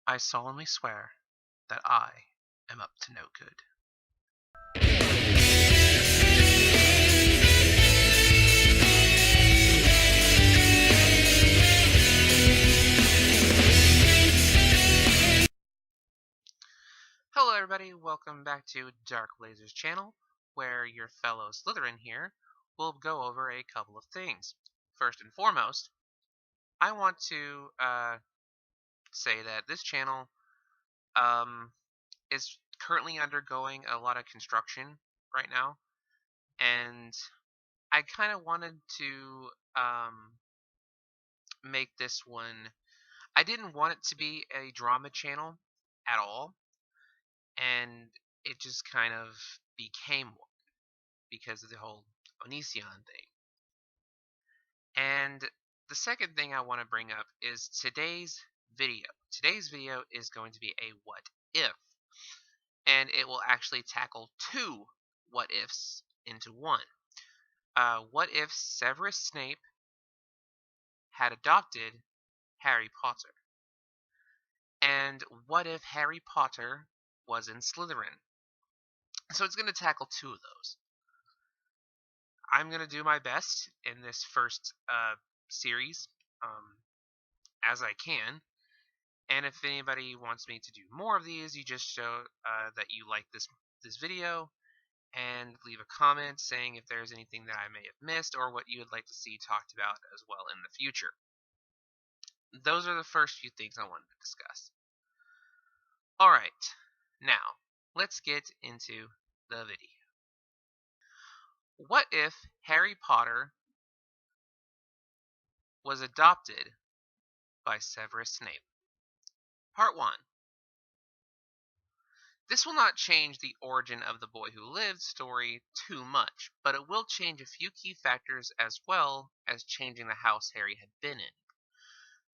I solemnly swear that I am up to no good. Hello everybody, welcome back to Dark Blazer's channel, where your fellow Slytherin here will go over a couple of things. First and foremost, I want to say that this channel um, is currently undergoing a lot of construction right now, and I kind of wanted to make this one. I didn't want it to be a drama channel at all, and it just kind of became one because of the whole Onision thing. And the second thing I want to bring up is today's video. Today's video is going to be a what if, and it will actually tackle two what ifs into one. What if Severus Snape had adopted Harry Potter? And what if Harry Potter was in Slytherin? So it's going to tackle two of those. I'm going to do my best in this first series as I can. And if anybody wants me to do more of these, you just show that you like this video and leave a comment saying if there's anything that I may have missed or what you would like to see talked about as well in the future. Those are the first few things I wanted to discuss. Alright, now let's get into the video. What if Harry Potter was adopted by Severus Snape? Part 1. This will not change the origin of the Boy Who Lived story too much, but it will change a few key factors as well as changing the house Harry had been in.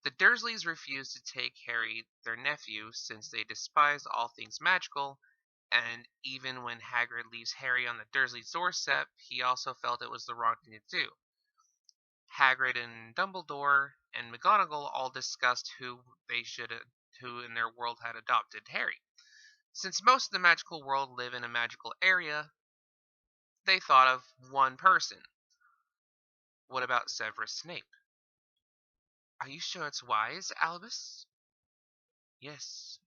The Dursleys refused to take Harry, their nephew, since they despised all things magical, and even when Hagrid leaves Harry on the Dursleys' doorstep, he also felt it was the wrong thing to do. Hagrid and Dumbledore and McGonagall all discussed who in their world had adopted Harry. Since most of the magical world live in a magical area, they thought of one person. What about Severus Snape? Are you sure it's wise, Albus? Yes,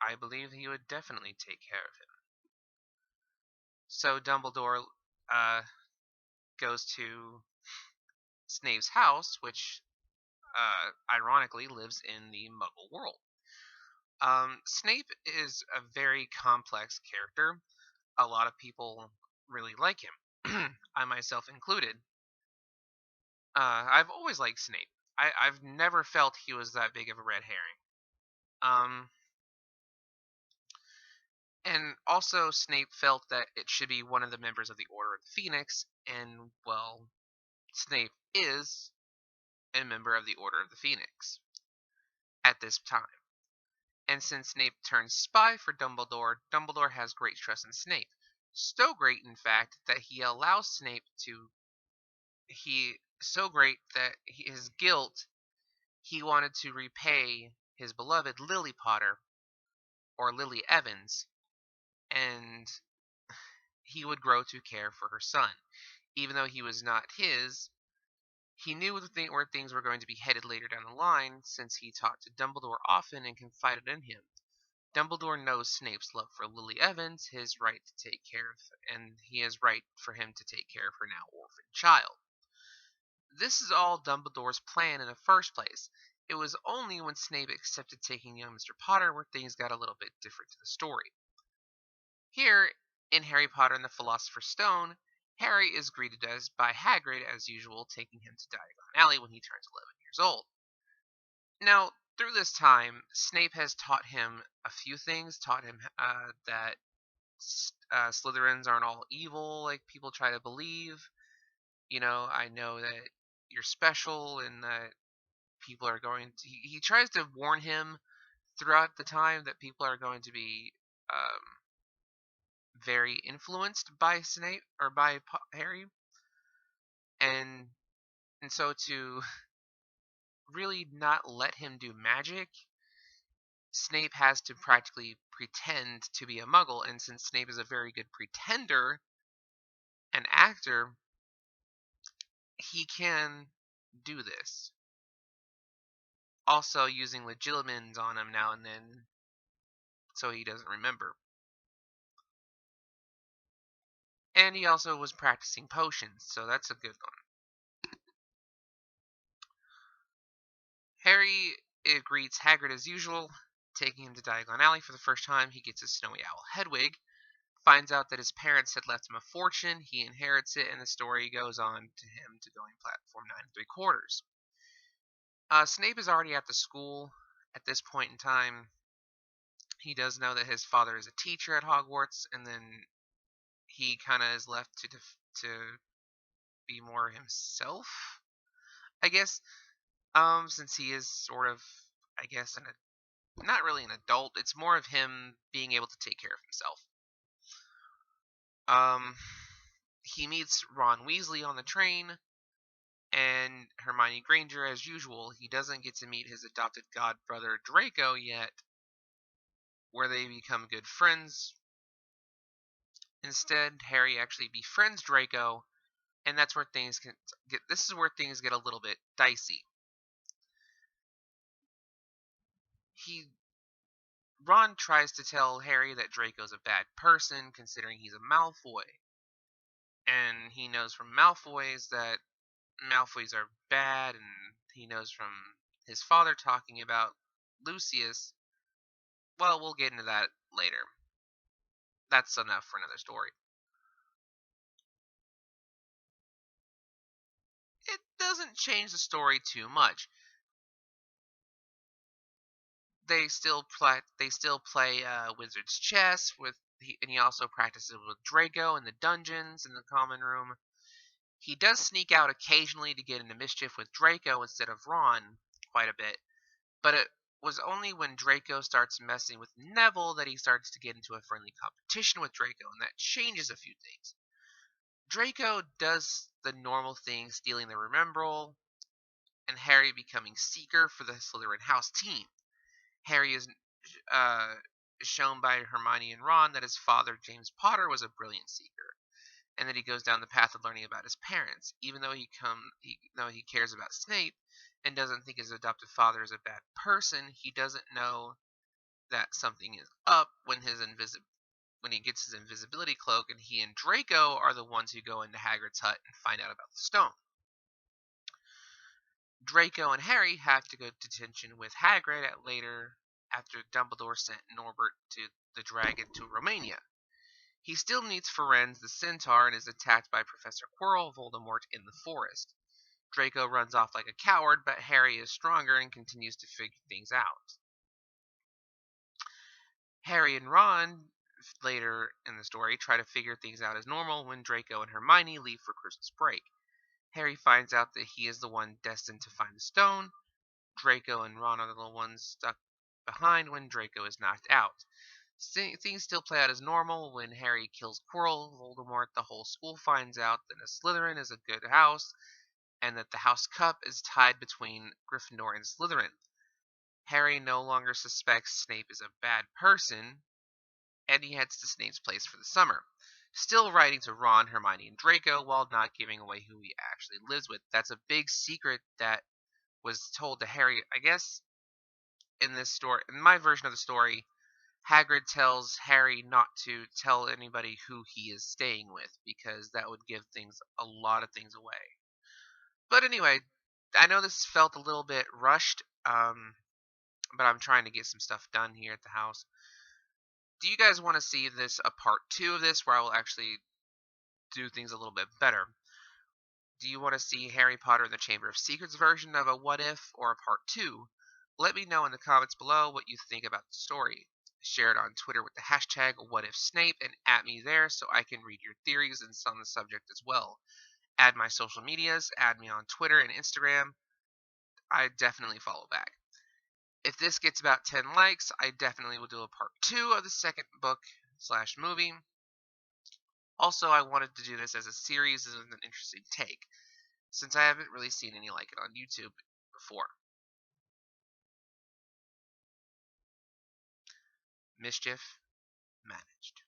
I believe he would definitely take care of him. So Dumbledore goes to Snape's house, which ironically lives in the Muggle world. Snape is a very complex character. A lot of people really like him, I myself included. I've always liked Snape. I've never felt he was that big of a red herring. And also Snape felt that it should be one of the members of the Order of the Phoenix, and, well, Snape is a member of the Order of the Phoenix at this time. And since Snape turned spy for Dumbledore, Dumbledore has great trust in Snape. So great, in fact, that he allows Snape to... So great that his guilt, he wanted to repay his beloved Lily Potter, or Lily Evans, and he would grow to care for her son. Even though he was not his, he knew where things were going to be headed later down the line, since he talked to Dumbledore often and confided in him. Dumbledore knows Snape's love for Lily Evans, his right to take care of, and he is right for him to take care of her now orphan child. This is all Dumbledore's plan in the first place. It was only when Snape accepted taking young Mr. Potter where things got a little bit different to the story. Here, in Harry Potter and the Philosopher's Stone, Harry is greeted by Hagrid as usual, taking him to Diagon Alley when he turns 11 years old. Now, through this time, Snape has taught him a few things. Taught him that Slytherins aren't all evil like people try to believe. I know that you're special and that people are going to... He tries to warn him throughout the time that people are going to be very influenced by Snape or by Harry, and so to really not let him do magic Snape has to practically pretend to be a muggle, and since Snape is a very good pretender and actor, he can do this. Also using legilimens on him now and then so he doesn't remember. And he also was practicing potions, so that's a good one. Harry greets Hagrid as usual, taking him to Diagon Alley for the first time. He gets a snowy owl Hedwig, finds out that his parents had left him a fortune, he inherits it, and the story goes on to him to going platform 9 3/4. Snape is already at the school at this point in time. He does know that his father is a teacher at Hogwarts, and then he kind of is left to be more himself, I guess. Since he is sort of, I guess, not really an adult. It's more of him being able to take care of himself. Um, he meets Ron Weasley on the train, and Hermione Granger as usual. He doesn't get to meet his adopted god brother Draco yet, where they become good friends. Instead, Harry actually befriends Draco, and that's where things can get. This is where things get a little bit dicey. He Ron tries to tell Harry that Draco's a bad person, considering he's a Malfoy, and he knows from Malfoys that Malfoys are bad, and he knows from his father talking about Lucius. Well, we'll get into that later. That's enough for another story. It doesn't change the story too much. They still play wizard's chess and he also practices with Draco in the dungeons in the common room. He does sneak out occasionally to get into mischief with Draco instead of Ron quite a bit, but it was only when Draco starts messing with Neville that he starts to get into a friendly competition with Draco, and that changes a few things. Draco does the normal thing, stealing the Remembrall, and Harry becoming Seeker for the Slytherin House team. Harry is uh, shown by Hermione and Ron that his father, James Potter, was a brilliant Seeker, and that he goes down the path of learning about his parents. Even though he cares about Snape and doesn't think his adoptive father is a bad person, he doesn't know that something is up when he gets his invisibility cloak, and he and Draco are the ones who go into Hagrid's hut and find out about the stone. Draco and Harry have to go to detention with Hagrid later after Dumbledore sent Norbert to the dragon to Romania. He still meets Firenze the Centaur and is attacked by Professor Quirrell Voldemort in the forest. Draco runs off like a coward, but Harry is stronger and continues to figure things out. Harry and Ron, later in the story, try to figure things out as normal when Draco and Hermione leave for Christmas break. Harry finds out that he is the one destined to find the stone. Draco and Ron are the ones stuck behind when Draco is knocked out. Things still play out as normal when Harry kills Quirrell Voldemort. The whole school finds out that a Slytherin is a good house, and that the House Cup is tied between Gryffindor and Slytherin. Harry no longer suspects Snape is a bad person, and he heads to Snape's place for the summer. Still writing to Ron, Hermione, and Draco while not giving away who he actually lives with. That's a big secret that was told to Harry, I guess, in this story. In my version of the story, Hagrid tells Harry not to tell anybody who he is staying with because that would give a lot of things away. But anyway, I know this felt a little bit rushed, but I'm trying to get some stuff done here at the house. Do you guys want to see this a part 2 of this where I will actually do things a little bit better? Do you want to see Harry Potter and the Chamber of Secrets version of a what if or a part 2? Let me know in the comments below what you think about the story. Share it on Twitter with the hashtag WhatIfSnape and at me there so I can read your theories and on the subject as well. Add my social medias, add me on Twitter and Instagram. I definitely follow back. If this gets about 10 likes, I definitely will do a part 2 of the second book / movie. Also, I wanted to do this as a series as an interesting take, since I haven't really seen any like it on YouTube before. Mischief managed.